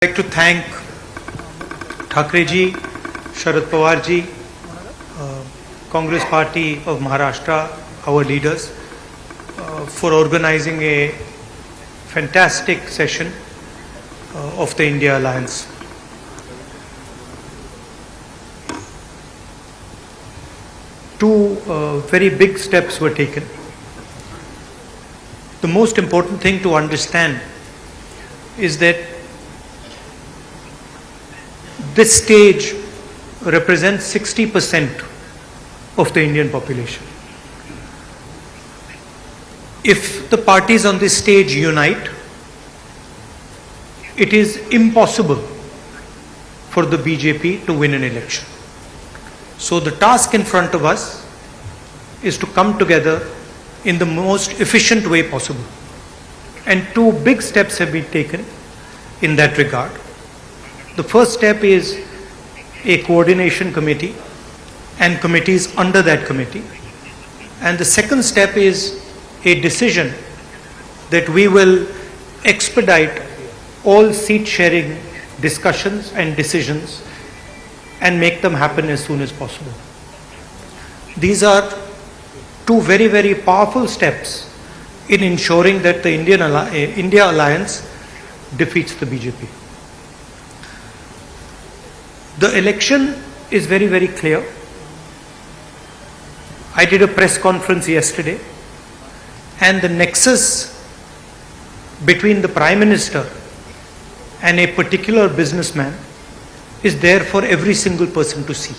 I'd like to thank Thakre ji, Sharad Pawar ji, Congress Party of Maharashtra, our leaders, for organizing a fantastic session of the India Alliance. Two very big steps were taken. The most important thing to understand is that this stage represents 60% of the Indian population. If the parties on this stage unite, it is impossible for the BJP to win an election. So the task in front of us is to come together in the most efficient way possible. And two big steps have been taken in that regard. The first step is a coordination committee and committees under that committee. And the second step is a decision that we will expedite all seat sharing discussions and decisions and make them happen as soon as possible. These are two very, very powerful steps in ensuring that the India Alliance defeats the BJP. The election is very, very clear. I did a press conference yesterday, and the nexus between the Prime Minister and a particular businessman is there for every single person to see.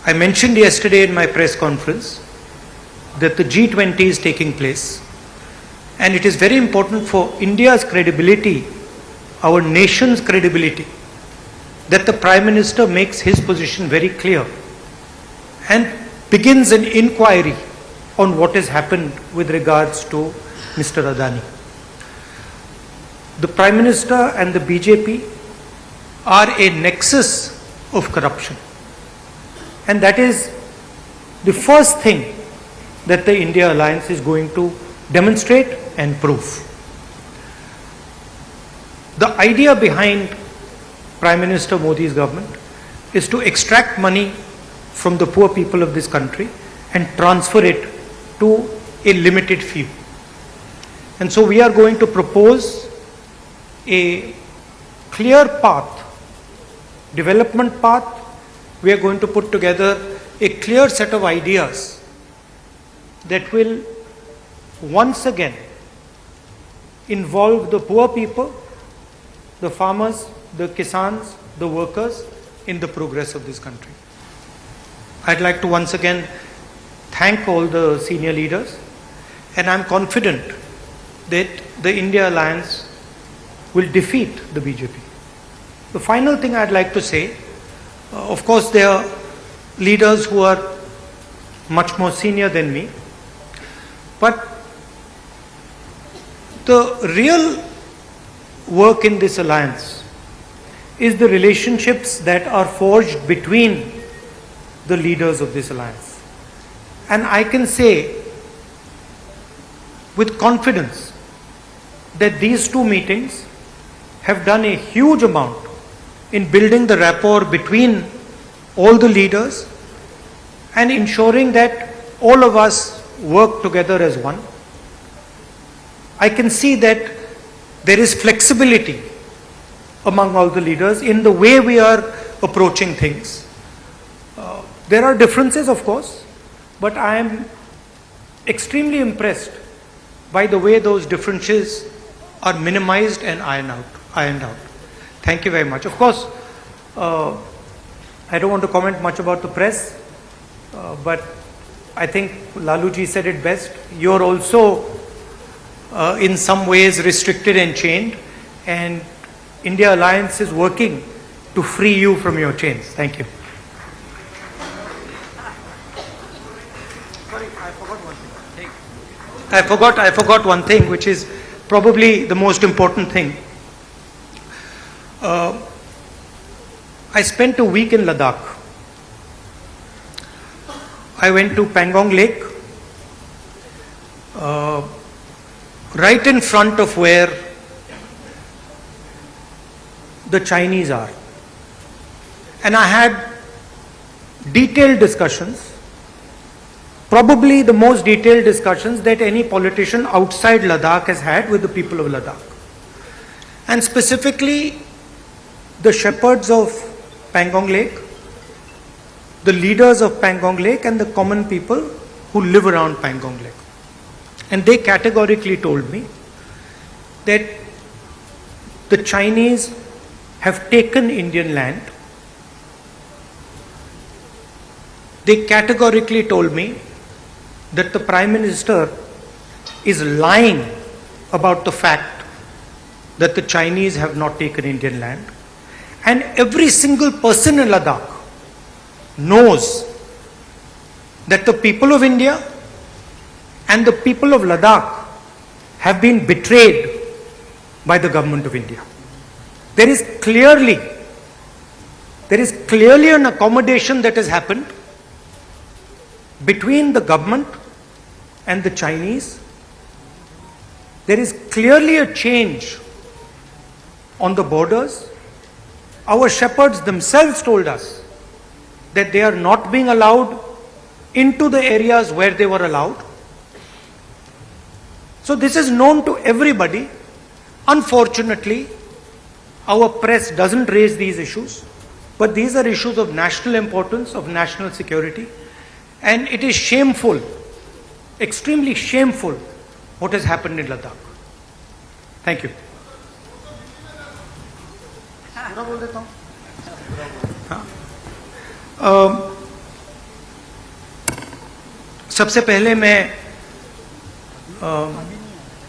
I mentioned yesterday in my press conference that the G20 is taking place, and it is very important for India's credibility, our nation's credibility, that the Prime Minister makes his position very clear and begins an inquiry on what has happened with regards to Mr. Adani. The Prime Minister and the BJP are a nexus of corruption, and that is the first thing that the India Alliance is going to demonstrate and prove. The idea behind Prime Minister Modi's government is to extract money from the poor people of this country and transfer it to a limited few. And so we are going to propose a clear path, development path. We are going to put together a clear set of ideas that will once again involve the poor people, the farmers, the kisans, the workers in the progress of this country. I'd like to once again thank all the senior leaders, and I'm confident that the India Alliance will defeat the BJP. The final thing I'd like to say, of course there are leaders who are much more senior than me, but the real work in this alliance is the relationships that are forged between the leaders of this alliance. And I can say with confidence that these two meetings have done a huge amount in building the rapport between all the leaders and ensuring that all of us work together as one. I can see that there is flexibility among all the leaders in the way we are approaching things. There are differences, of course, but I am extremely impressed by the way those differences are minimized and ironed out. Thank you very much. Of course, I don't want to comment much about the press, but I think Lalu ji said it best. You're also in some ways restricted and chained, and India Alliance is working to free you from your chains. Thank you. Sorry, I forgot one thing. I forgot one thing, which is probably the most important thing. I spent a week in Ladakh. I went to Pangong Lake, right in front of where the Chinese are. And I had detailed discussions, probably the most detailed discussions that any politician outside Ladakh has had with the people of Ladakh. And specifically, the shepherds of Pangong Lake, the leaders of Pangong Lake, and the common people who live around Pangong Lake. And they categorically told me that the Chinese have taken Indian land. They categorically told me that the Prime Minister is lying about the fact that the Chinese have not taken Indian land. And every single person in Ladakh knows that the people of India and the people of Ladakh have been betrayed by the government of India. There is clearly an accommodation that has happened between the government and the Chinese. There is clearly a change on the borders. Our shepherds themselves told us that they are not being allowed into the areas where they were allowed. So this is known to everybody. Unfortunately, our press doesn't raise these issues, but these are issues of national importance, of national security, and it is shameful, extremely shameful, what has happened in Ladakh. Thank you. सबसे पहले मैं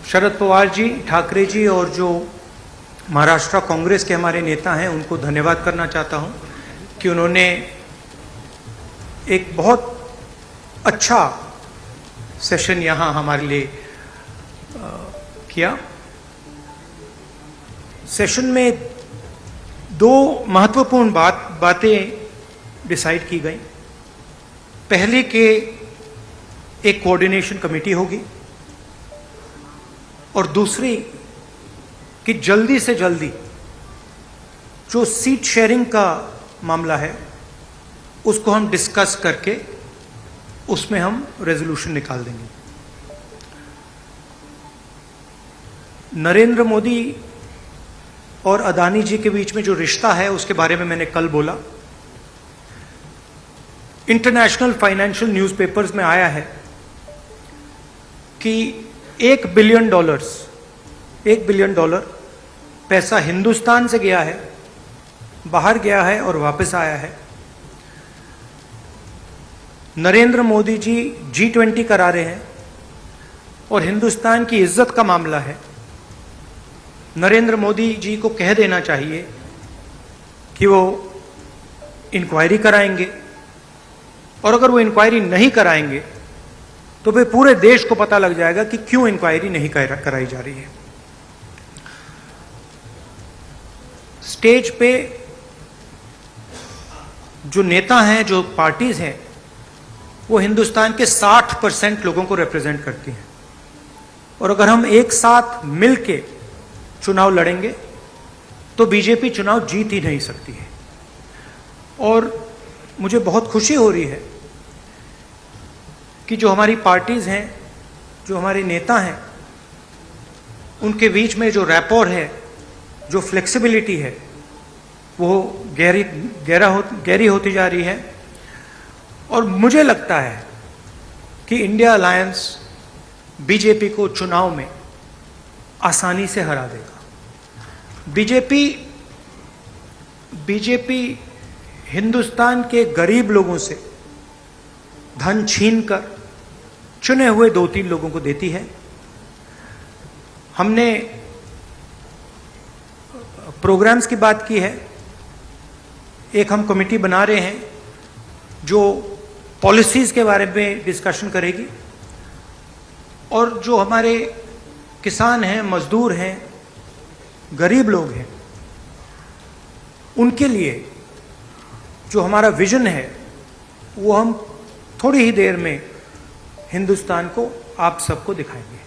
शरद पवार जी, ठाकरे जी और जो महाराष्ट्र कांग्रेस के हमारे नेता हैं उनको धन्यवाद करना चाहता हूं कि उन्होंने एक बहुत अच्छा सेशन यहां हमारे लिए किया। सेशन में दो महत्वपूर्ण बातें डिसाइड की गई। पहले कि एक कोऑर्डिनेशन कमेटी होगी और दूसरी कि जल्दी से जल्दी जो सीट शेयरिंग का मामला है उसको हम डिस्कस करके उसमें हम रेजोल्यूशन निकाल देंगे। नरेंद्र मोदी और अदानी जी के बीच में जो रिश्ता है उसके बारे में मैंने कल बोला। इंटरनेशनल फाइनेंशियल न्यूज़पेपर्स में आया है कि $1 बिलियन पैसा हिंदुस्तान से गया है, बाहर गया है और वापस आया है। नरेंद्र मोदी जी G20 करा रहे हैं और हिंदुस्तान की इज्जत का मामला है। नरेंद्र मोदी जी को कह देना चाहिए कि वो इंक्वायरी कराएंगे, और अगर वो इंक्वायरी नहीं कराएंगे तो फिर पूरे देश को पता लग जाएगा कि क्यों इंक्वायरी नहीं कराई जा रही है। स्टेज पे जो नेता हैं, जो पार्टीज हैं, वो हिंदुस्तान के 60% लोगों को रिप्रेजेंट करती हैं, और अगर हम एक साथ मिलके चुनाव लड़ेंगे तो बीजेपी चुनाव जीत ही नहीं सकती है। और मुझे बहुत खुशी हो रही है कि जो हमारी पार्टीज हैं, जो हमारे नेता हैं, उनके बीच में जो रैपोर है, जो फ्लेक्सिबिलिटी है, वो गहरी होती जा रही है। और मुझे लगता है कि इंडिया अलायंस बीजेपी को चुनाव में आसानी से हरा देगा। बीजेपी हिंदुस्तान के गरीब लोगों से धन छीनकर चुने हुए 2-3 लोगों को देती है। हमने प्रोग्राम्स की बात की है। एक हम कमेटी बना रहे हैं जो पॉलिसीज के बारे में डिस्कशन करेगी, और जो हमारे किसान हैं, मजदूर हैं, गरीब लोग हैं, उनके लिए जो हमारा विजन है वो हम थोड़ी ही देर में हिंदुस्तान को, आप सबको दिखाएंगे।